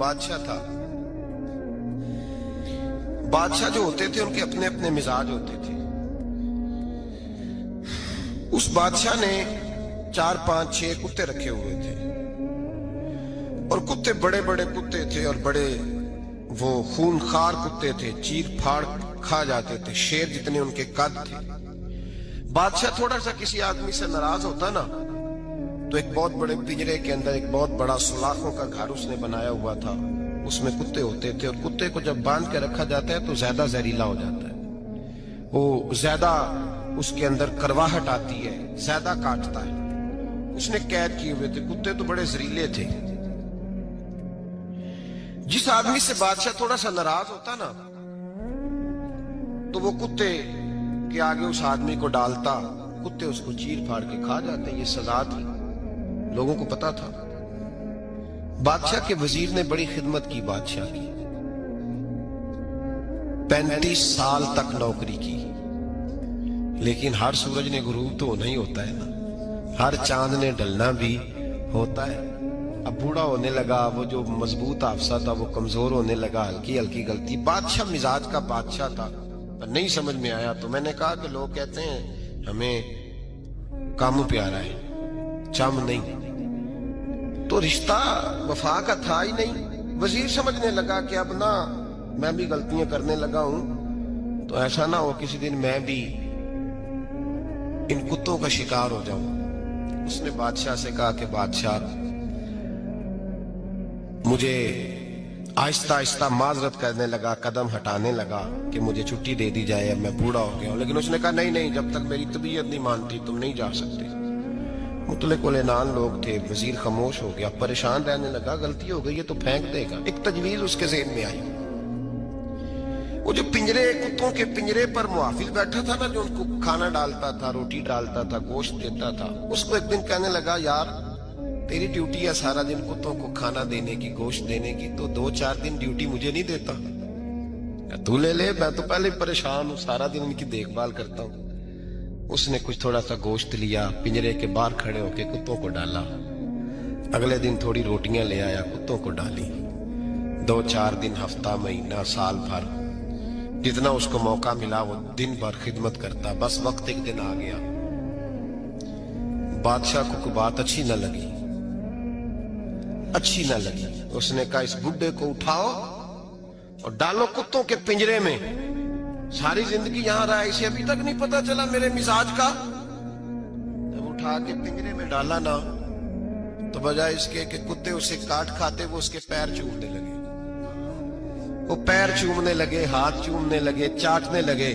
बादशाह था। बादशाह जो होते थे उनके अपने अपने मिजाज होते थे। उस बादशाह ने 4, 5, 6 कुत्ते रखे हुए थे और कुत्ते बड़े बड़े कुत्ते थे और बड़े वो खूनखार कुत्ते थे, चीर फाड़ खा जाते थे, शेर जितने उनके कद थे। बादशाह थोड़ा सा किसी आदमी से नाराज होता ना तो एक बहुत बड़े पिंजरे के अंदर एक बहुत बड़ा सुलाखों का घर उसने बनाया हुआ था, उसमें कुत्ते होते थे और कुत्ते को जब बांध के रखा जाता है तो ज्यादा जहरीला हो जाता है, वो ज्यादा उसके अंदर करवाहट आती है, ज्यादा काटता है। उसने कैद किए हुए थे, कुत्ते तो बड़े जहरीले थे। जिस आदमी से बादशाह थोड़ा सा नाराज होता ना तो वो कुत्ते के आगे उस आदमी को डालता, कुत्ते उसको चीर फाड़ के खा जाते। ये सजा थी, लोगों को पता था। बादशाह के वजीर ने बड़ी खिदमत की बादशाह की, 35 साल तक नौकरी की, लेकिन हर सूरज ने गुरूब तो होना ही होता है ना, हर चांद ने ढलना भी होता है। अब बूढ़ा होने लगा, वो जो मजबूत हाफसा था वो कमजोर होने लगा, हल्की हल्की गलती। बादशाह मिजाज का बादशाह था, पर नहीं समझ में आया तो मैंने कहा कि लोग कहते हैं हमें काम प्यारा है, चम नहीं, तो रिश्ता वफा का था ही नहीं। वजीर समझने लगा कि अब ना मैं भी गलतियां करने लगा हूं, तो ऐसा ना हो किसी दिन मैं भी इन कुत्तों का शिकार हो जाऊं। उसने बादशाह से कहा कि बादशाह, मुझे आहिस्ता आहिस्ता माजरत करने लगा, कदम हटाने लगा कि मुझे छुट्टी दे दी जाए, अब मैं बूढ़ा हो गया हूं। लेकिन उसने कहा नहीं नहीं, जब तक मेरी तबीयत नहीं मानती तुम नहीं जा सकते। मुतलक उलेनान लोग थे। वजीर खामोश हो गया, परेशान रहने लगा, गलती हो गई है तो फेंक देगा। एक तजवीज उसके ज़हन में आई, वो जो पिंजरे, कुत्तों के पिंजरे पर मुहाफिज बैठा था ना, जो उनको खाना डालता था, रोटी डालता था, गोश्त देता था, उसको एक दिन कहने लगा, यार तेरी ड्यूटी है सारा दिन कुत्तों को खाना देने की, गोश्त देने की, तो 2-4 दिन ड्यूटी मुझे नहीं देता? तू ले ले, मैं तो पहले परेशान हूं, सारा दिन इनकी देखभाल करता हूं। उसने कुछ थोड़ा सा गोश्त लिया, पिंजरे के बाहर खड़े होके कुत्तों को डाला। अगले दिन थोड़ी रोटियां ले आया, कुत्तों को डाली। 2-4 दिन, हफ्ता, महीना, साल भर, जितना उसको मौका मिला वो दिन भर खिदमत करता। बस वक्त एक दिन आ गया, बादशाह को कोई बात अच्छी न लगी। उसने कहा, इस बुड्ढे को उठाओ और डालो कुत्तों के पिंजरे में। सारी जिंदगी यहां रहा, इसे अभी तक नहीं पता चला मेरे मिजाज का। जब उठा के पिंजरे में डाला ना तो बजाय इसके कि कुत्ते उसे काट खाते, वो उसके पैर चूमने लगे। वो पैर चूमने लगे, हाथ चूमने लगे, चाटने लगे।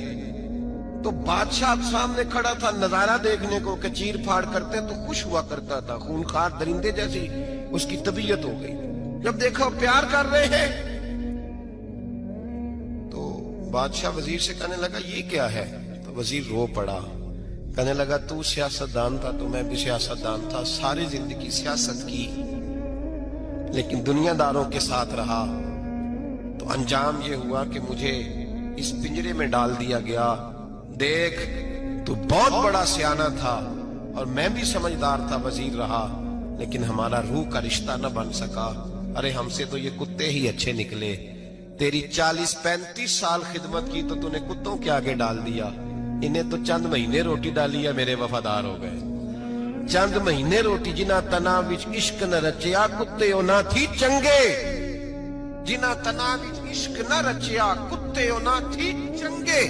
तो बादशाह सामने खड़ा था नजारा देखने को कि चीर फाड़ करते तो खुश हुआ करता था, खूनखार दरिंदे जैसी उसकी तबीयत हो गई। जब देखा प्यार कर रहे हैं तो बादशाह वजीर से कहने लगा, ये क्या है? तो वजीर रो पड़ा, कहने लगा, तू सियासतदान था तो मैं भी सियासतदान था, सारी जिंदगी सियासत की, लेकिन दुनियादारों के साथ रहा तो अंजाम ये हुआ कि मुझे इस पिंजरे में डाल दिया गया। देख, तू बहुत बड़ा सियाना था और मैं भी समझदार था, वजीर रहा, लेकिन हमारा रूह का रिश्ता न बन सका। अरे हमसे तो ये कुत्ते ही अच्छे निकले। तेरी 40-35 साल खिदमत की तो तूने कुत्तों के आगे डाल दिया। इन्हें तो चंद महीने रोटी डाली है, मेरे वफादार हो गए। चंद महीने रोटी, जिना तना विच इश्क न रचिया, कुत्ते ना थी चंगे। जिना तना विच इश्क न रचिया, कुत्ते ना थी चंगे।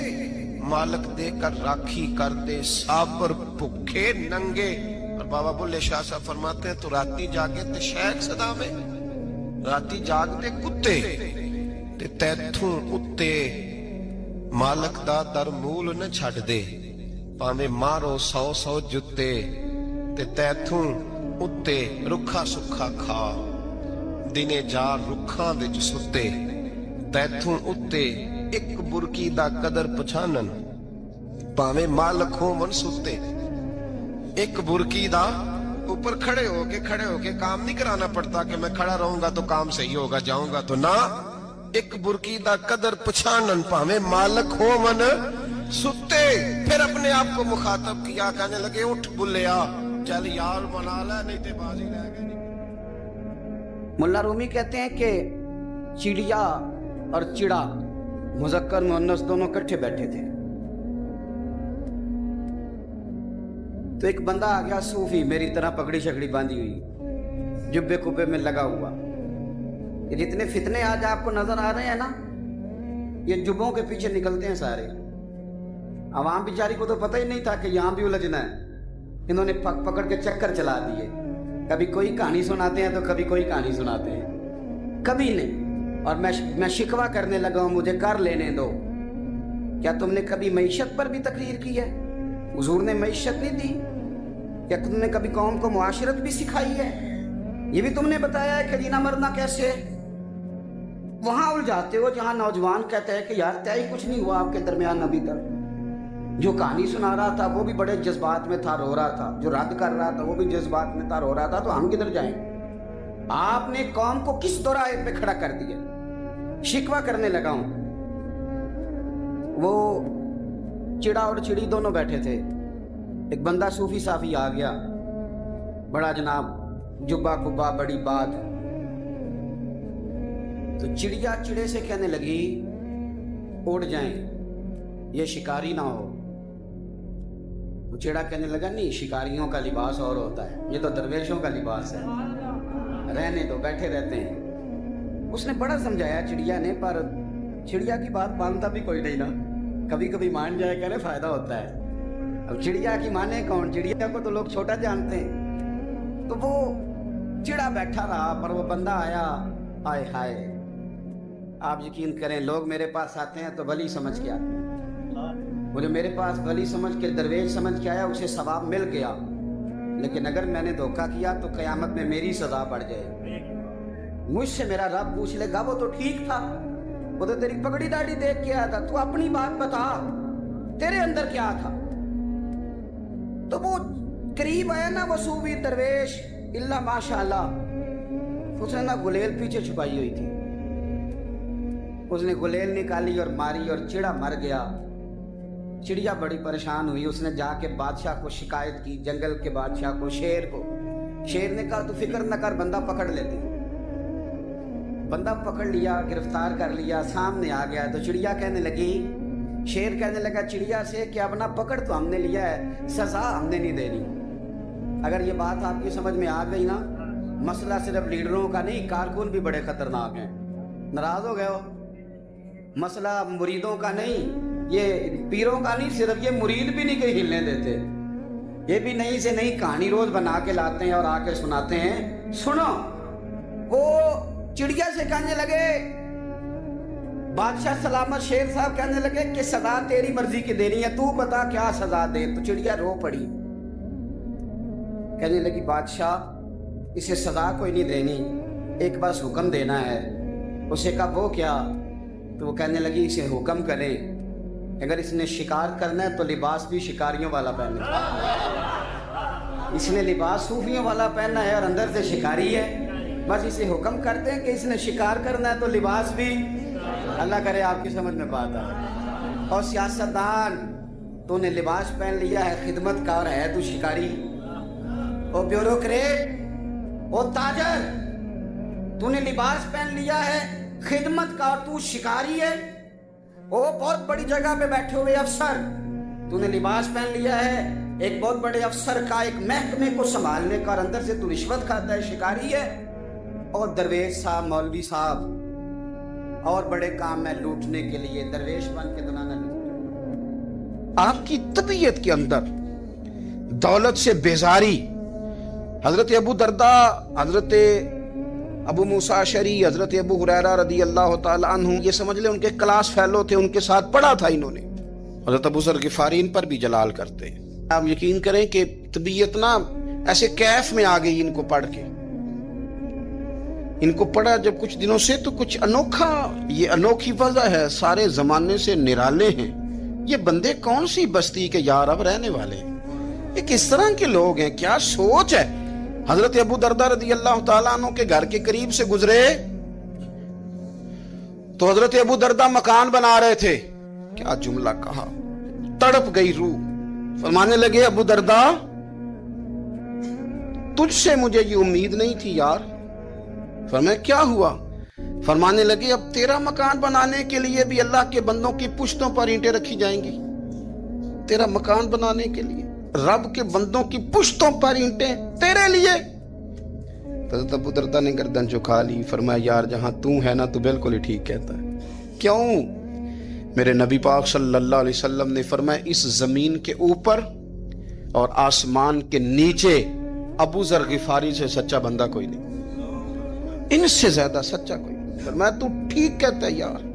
मालक देकर राखी कर दे, साबर भुखे नंगे। और बाबा बुल्ले शाह साहब फरमाते हैं, तो राती जागे ते शैख सदा में, राती जागते कुत्ते ते तैथू उत्ते मालक दा दर मूल न छड़ दे। भावे मारो 100 जुत्ते ते तैथू उत्ते रुखा सुखा खा। दिने जा रुखां विच सुते, तैथू उत्ते एक बुरकी दा कदर पछानन। भावे मालक हो मन सुते, एक बुरकी दा ऊपर खड़े होके काम नहीं कराना पड़ता कि मैं खड़ा रहूंगा तो काम सही होगा, जाऊंगा तो ना। एक बुरकी दा कदर पछानन, भावे मालक हो मन सुते। फिर अपने आप को मुखातब किया, कहने लगे, उठ बुल्लिया, चल यार मना ले, नहीं ते बाजी रह गई। मुल्ला रूमी कहते हैं कि चिड़िया और चिड़ा मुज़क्कर मुअन्नस दोनों इकट्ठे बैठे थे। तो एक बंदा आ गया सूफी, मेरी तरह पगड़ी शकड़ी बांधी हुई, जुब्बे कुब्बे में लगा हुआ। ये जितने फितने आज आपको नजर आ रहे हैं ना, ये जुब्बों के पीछे निकलते हैं सारे। आवाम बेचारी को तो पता ही नहीं था कि यहाँ भी उलझना है। इन्होंने पकड़ के चक्कर चला दिए। कभी कोई कहानी सुनाते हैं तो कभी कोई कहानी सुनाते हैं, कभी नहीं। और मैं शिकवा करने लगा हूं, मुझे कर लेने दो। क्या तुमने कभी मईशत पर भी तकरीर की है? हुजूर ने मईशत नहीं दी? क्या तुमने कभी कौम को मुआशरत भी सिखाई है? ये भी तुमने बताया है कि जीना मरना कैसे? वहां उलझाते हो जहां नौजवान कहते हैं कि यार तय कुछ नहीं हुआ आपके दरमियान अभी तक। जो कहानी सुना रहा था वो भी बड़े जज्बात में था, रो रहा था। जो रद्द कर रहा था वो भी जज्बात में था, रो रहा था। तो हम किधर जाएं? आपने कौम को किस दोराहे पे खड़ा कर दिया? शिकवा करने लगा हूं। वो चिड़ा और चिड़ी दोनों बैठे थे। एक बंदा सूफी साफी आ गया, बड़ा जनाब, जुब्बा कुब्बा, बड़ी बात। तो चिड़िया चिड़े से कहने लगी उड़ जाएं, ये शिकारी ना हो। तो चिड़ा कहने लगा नहीं, शिकारियों का लिबास और होता है, ये तो दरवेशों का लिबास है, रहने दो, बैठे रहते हैं। उसने बड़ा समझाया चिड़िया ने, पर चिड़िया की बात मानता भी कोई नहीं ना। कभी कभी मान जाए, कहने फायदा होता है। अब चिड़िया की माने कौन? चिड़िया को तो लोग छोटा जानते हैं। तो वो चिड़ा बैठा रहा, पर वो बंदा आया। आए हाय, आप यकीन करें, लोग मेरे पास आते हैं तो वली समझ के आते। वो जो मेरे पास वली समझ के, दरवेश समझ के आया, उसे सवाब मिल गया। लेकिन अगर मैंने धोखा किया तो कयामत में मेरी सजा पड़ जाए। मुझसे मेरा रब पूछ लेगा, वो तो ठीक था, वो तो तेरी पगड़ी दाढ़ी देख के आया था, तू अपनी बात बता, तेरे अंदर क्या था? तो वो करीब आया ना, वो सूफी दरवेश, इल्ला माशाअल्लाह, उसने ना गुलेल पीछे छुपाई हुई थी। उसने गुलेल निकाली और मारी और चिड़ा मर गया। चिड़िया बड़ी परेशान हुई, उसने जाके बादशाह को शिकायत की, जंगल के बादशाह को, शेर को। शेर ने कहा तू फिक्र न कर, बंदा पकड़ लेते। बंदा पकड़ लिया, गिरफ्तार कर लिया, सामने आ गया। तो चिड़िया कहने लगी, शेर कहने लगा चिड़िया से कि अब ना पकड़ तो हमने लिया है, सजा हमने नहीं देनी। अगर ये बात आपकी समझ में आ गई ना, मसला सिर्फ लीडरों का नहीं, कारकुन भी बड़े खतरनाक हैं। नाराज हो गए हो? मसला मुरीदों का नहीं, ये पीरों का नहीं, सिर्फ ये मुरीद भी नहीं कहीं हिलने देते। ये भी नई से नई कहानी रोज बना के लाते हैं और आके सुनाते हैं। सुनो, वो चिड़िया से कहने लगे, बादशाह सलामत शेर साहब कहने लगे कि सजा तेरी मर्जी की देनी है, तू बता क्या सजा दे। तो चिड़िया रो पड़ी, कहने लगी बादशाह इसे सजा कोई नहीं देनी, एक बस हुक्म देना है। उसे कहा वो क्या? तो वो कहने लगी इसे हुक्म करें, अगर इसने शिकार करना है तो लिबास भी शिकारियों वाला पहने। इसने लिबास सूफियों वाला पहना है और अंदर से शिकारी है। बस इसे हुक्म करते हैं कि इसने शिकार करना है तो लिबास भी। अल्लाह करे आपकी समझ में बात आए। और सियासतदान, तूने लिबास पहन लिया है खिदमत का और है तू शिकारी। ओ ब्यूरोक्रेट, ओ ताजर, तूने लिबास पहन लिया है खिदमत का और तू शिकारी है। ओ बहुत बड़ी जगह पे बैठे हुए अफसर, तूने लिबास पहन लिया है एक बहुत बड़े अफसर का, एक महकमे को संभालने का, और अंदर से तू रिश्वत खाता है, शिकारी है। और दरवेश साहब, मौलवी साहब और बड़े काम में लूटने के लिए दरवेश बन के दुनाना लूट। आपकी तबीयत के अंदर दौलत से बेजारी, हजरत अबू दरदा, हजरत अबू मूसा अशरी, हजरत अबू हुरैरा रदी अल्लाह ताला अन्हु, ये समझ ले उनके क्लास फेलो थे, उनके साथ पढ़ा था इन्होंने। हजरत अबू ज़र गिफारी इन पर भी जलाल करते हैं। आप यकीन करें कि तबीयत ना ऐसे कैफ में आ गई इनको पढ़ के। इनको पढ़ा जब कुछ दिनों से, तो कुछ अनोखा, ये अनोखी वजह है, सारे जमाने से निराले हैं ये बंदे। कौन सी बस्ती के यार अब रहने वाले, ये किस तरह के लोग हैं, क्या सोच है। हजरत अबू दरदा रदी अल्लाह ताला अन्हु के घर के करीब से गुजरे तो हजरत अबू दरदा मकान बना रहे थे। क्या जुमला कहा, तड़प गई रूह। फरमाने लगे अबू दरदा, तुझसे मुझे ये उम्मीद नहीं थी यार। फरमाया क्या हुआ? फरमाने लगे अब तेरा मकान बनाने के लिए भी अल्लाह के बंदों की पुश्तों पर ईंटें रखी जाएंगी। तेरा मकान बनाने के लिए रब के बंदों की पुश्तों पर ईंटें तेरे लिए। हज़रत अबू दरदा ने गर्दन झुका ली, फरमाया यार जहां तू है ना तू बिल्कुल ही ठीक कहता है। क्यों? मेरे नबी पाक सल्लल्लाहु अलैहि वसल्लम ने फरमाया इस जमीन के ऊपर और आसमान के नीचे अबू जर गिफारी से सच्चा बंदा कोई नहीं, इनसे ज्यादा सच्चा कोई नहीं। फरमाया तू ठीक कहता है यार।